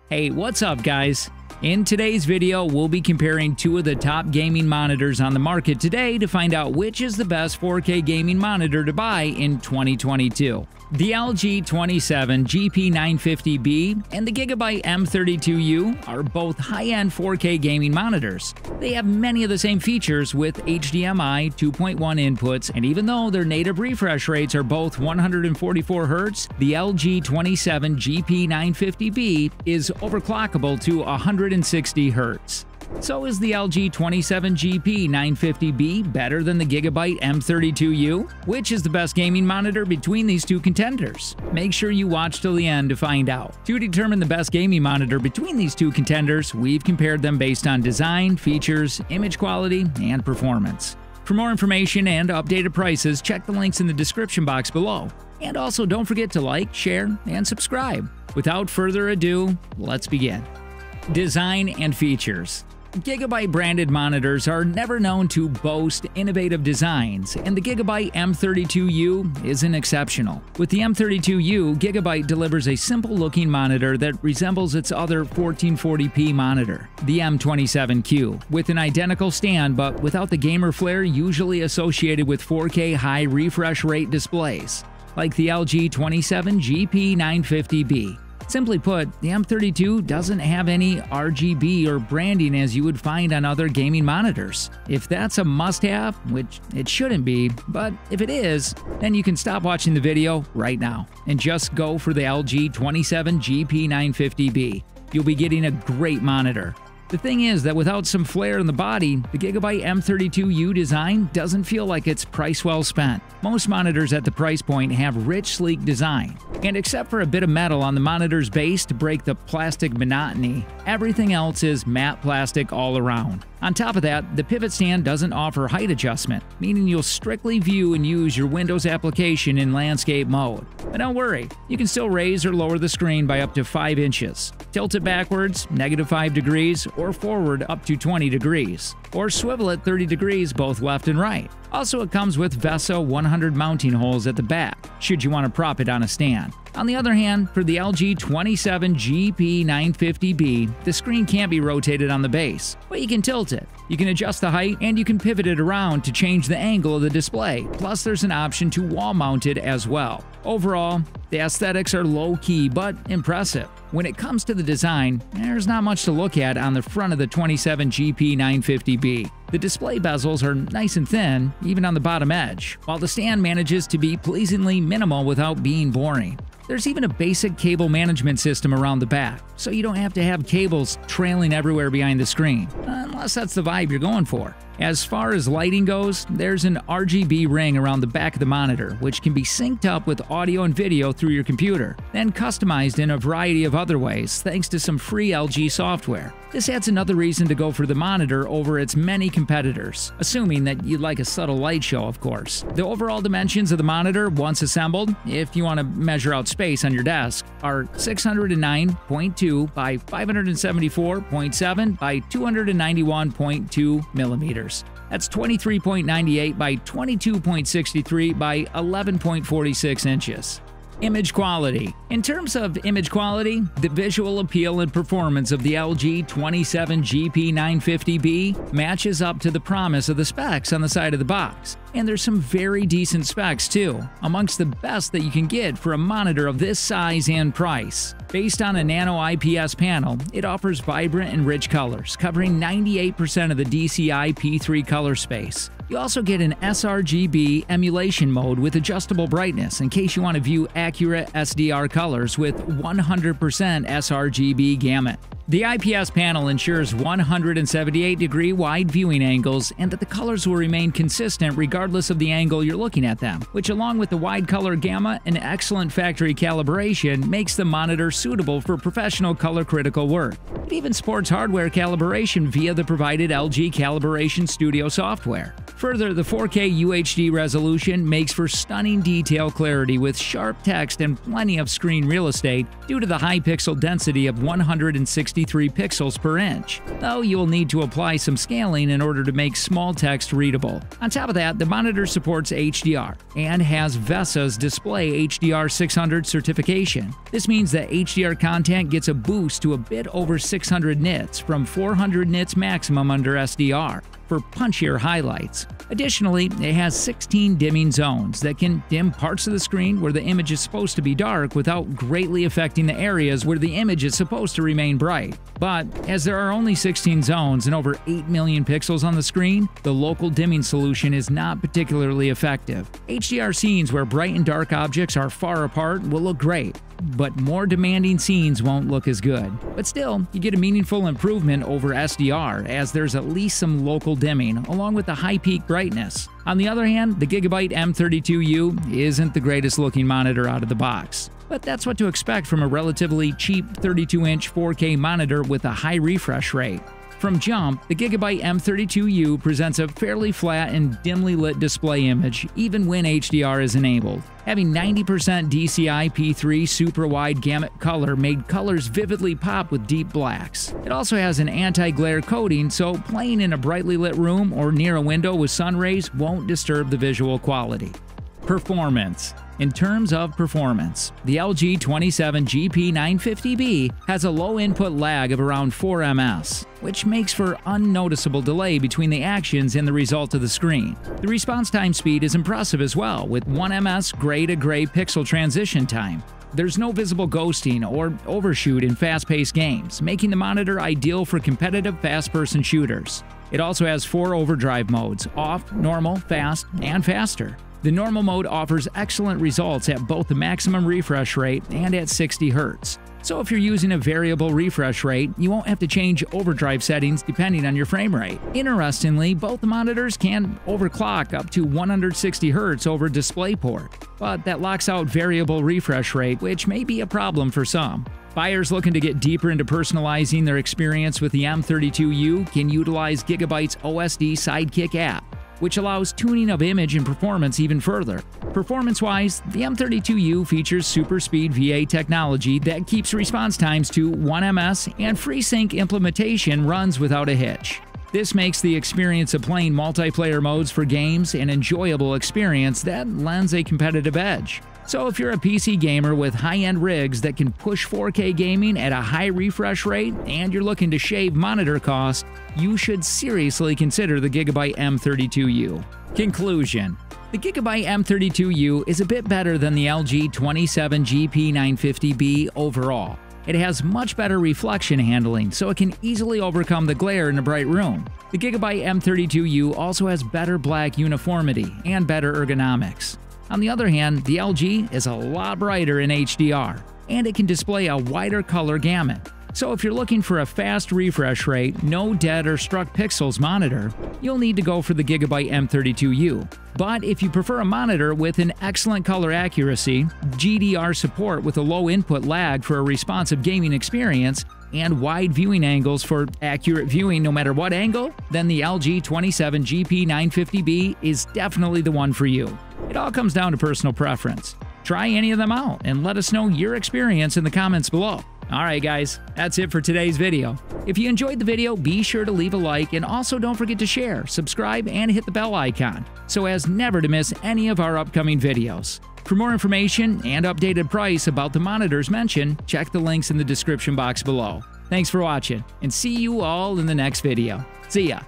Hey, what's up guys? In today's video, we'll be comparing two of the top gaming monitors on the market today to find out which is the best 4K gaming monitor to buy in 2022. The LG 27GP950-B and the Gigabyte M32U are both high-end 4K gaming monitors. They have many of the same features with HDMI 2.1 inputs, and even though their native refresh rates are both 144 Hz, the LG 27GP950-B is overclockable to 160 Hz. So is the LG 27GP950-B better than the Gigabyte M32U? Which is the best gaming monitor between these two contenders? Make sure you watch till the end to find out. To determine the best gaming monitor between these two contenders, we've compared them based on design, features, image quality, and performance. For more information and updated prices, check the links in the description box below. And also don't forget to like, share, and subscribe. Without further ado, let's begin. Design and features. Gigabyte branded monitors are never known to boast innovative designs, and the Gigabyte M32U isn't exceptional. With the M32U, Gigabyte delivers a simple-looking monitor that resembles its other 1440p monitor, the M27Q, with an identical stand but without the gamer flair usually associated with 4K high refresh rate displays, like the LG 27GP950-B. Simply put, the M32 doesn't have any RGB or branding as you would find on other gaming monitors. If that's a must-have, which it shouldn't be, but if it is, then you can stop watching the video right now and just go for the LG 27GP950-B. You'll be getting a great monitor. The thing is that without some flair in the body, the Gigabyte M32U design doesn't feel like it's price well spent. Most monitors at the price point have rich, sleek design, and except for a bit of metal on the monitor's base to break the plastic monotony, everything else is matte plastic all around. On top of that, the pivot stand doesn't offer height adjustment, meaning you'll strictly view and use your Windows application in landscape mode. But don't worry, you can still raise or lower the screen by up to 5 inches, tilt it backwards, -5 degrees, or forward up to 20 degrees, or swivel it 30 degrees both left and right. Also, it comes with VESA 100 mounting holes at the back, should you want to prop it on a stand. On the other hand, for the LG 27GP950-B, the screen can't be rotated on the base, but you can tilt it. You can adjust the height and you can pivot it around to change the angle of the display, plus there's an option to wall mount it as well. Overall, the aesthetics are low-key but impressive. When it comes to the design, there's not much to look at on the front of the 27GP950-B. The display bezels are nice and thin, even on the bottom edge, while the stand manages to be pleasingly minimal without being boring. There's even a basic cable management system around the back, so you don't have to have cables trailing everywhere behind the screen, unless that's the vibe you're going for. As far as lighting goes, there's an RGB ring around the back of the monitor, which can be synced up with audio and video through your computer, then customized in a variety of other ways thanks to some free LG software. This adds another reason to go for the monitor over its many competitors, assuming that you'd like a subtle light show, of course. The overall dimensions of the monitor, once assembled, if you want to measure out space on your desk, are 609.2 by 574.7 by 291.2 millimeters. That's 23.98 by 22.63 by 11.46 inches. Image quality. In terms of image quality, the visual appeal and performance of the LG 27GP950-B matches up to the promise of the specs on the side of the box. And there's some very decent specs too, amongst the best that you can get for a monitor of this size and price. Based on a nano IPS panel, it offers vibrant and rich colors, covering 98% of the DCI P3 color space. You also get an sRGB emulation mode with adjustable brightness in case you want to view accurate SDR colors with 100% sRGB gamut. The IPS panel ensures 178-degree wide viewing angles and that the colors will remain consistent regardless of the angle you're looking at them, which along with the wide color gamut and excellent factory calibration makes the monitor suitable for professional color-critical work. It even supports hardware calibration via the provided LG Calibration Studio software. Further, the 4K UHD resolution makes for stunning detail clarity with sharp text and plenty of screen real estate due to the high pixel density of 160 63 pixels per inch, though you will need to apply some scaling in order to make small text readable. On top of that, the monitor supports HDR and has VESA's Display HDR 600 certification. This means that HDR content gets a boost to a bit over 600 nits from 400 nits maximum under SDR for punchier highlights. Additionally, it has 16 dimming zones that can dim parts of the screen where the image is supposed to be dark without greatly affecting the areas where the image is supposed to remain bright. But as there are only 16 zones and over 8 million pixels on the screen, the local dimming solution is not particularly effective. HDR scenes where bright and dark objects are far apart will look great, but more demanding scenes won't look as good. But still, you get a meaningful improvement over SDR as there's at least some local dimming along with the high peak brightness. On the other hand, the Gigabyte M32U isn't the greatest looking monitor out of the box. But that's what to expect from a relatively cheap 32-inch 4K monitor with a high refresh rate. From jump, the Gigabyte M32U presents a fairly flat and dimly lit display image, even when HDR is enabled. Having 90% DCI P3 super wide gamut color made colors vividly pop with deep blacks. It also has an anti-glare coating, so playing in a brightly lit room or near a window with sun rays won't disturb the visual quality. Performance. In terms of performance, the LG 27GP950-B has a low input lag of around 4 ms, which makes for unnoticeable delay between the actions and the result of the screen. The response time speed is impressive as well, with 1 ms gray-to-gray pixel transition time. There's no visible ghosting or overshoot in fast-paced games, making the monitor ideal for competitive fast-person shooters. It also has 4 overdrive modes: off, normal, fast, and faster. The normal mode offers excellent results at both the maximum refresh rate and at 60 Hz. So if you're using a variable refresh rate, you won't have to change overdrive settings depending on your frame rate. Interestingly, both monitors can overclock up to 160 Hz over DisplayPort, but that locks out variable refresh rate, which may be a problem for some. Buyers looking to get deeper into personalizing their experience with the M32U can utilize Gigabyte's OSD Sidekick app, which allows tuning of image and performance even further. Performance-wise, the M32U features super speed VA technology that keeps response times to 1 ms, and FreeSync implementation runs without a hitch. This makes the experience of playing multiplayer modes for games an enjoyable experience that lends a competitive edge. So if you're a PC gamer with high-end rigs that can push 4K gaming at a high refresh rate and you're looking to shave monitor costs, you should seriously consider the Gigabyte M32U. Conclusion: the Gigabyte M32U is a bit better than the LG 27GP950-B overall. It has much better reflection handling, so it can easily overcome the glare in a bright room. The Gigabyte M32U also has better black uniformity and better ergonomics. On the other hand, the LG is a lot brighter in HDR, and it can display a wider color gamut. So if you're looking for a fast refresh rate, no dead or struck pixels monitor, you'll need to go for the Gigabyte M32U. But if you prefer a monitor with an excellent color accuracy, GDR support with a low input lag for a responsive gaming experience, and wide viewing angles for accurate viewing no matter what angle, then the LG 27GP950-B is definitely the one for you. It all comes down to personal preference. Try any of them out and let us know your experience in the comments below. Alright guys, that's it for today's video. If you enjoyed the video, be sure to leave a like, and also don't forget to share, subscribe, and hit the bell icon so as never to miss any of our upcoming videos. For more information and updated price about the monitors mentioned, check the links in the description box below. Thanks for watching, and see you all in the next video. See ya!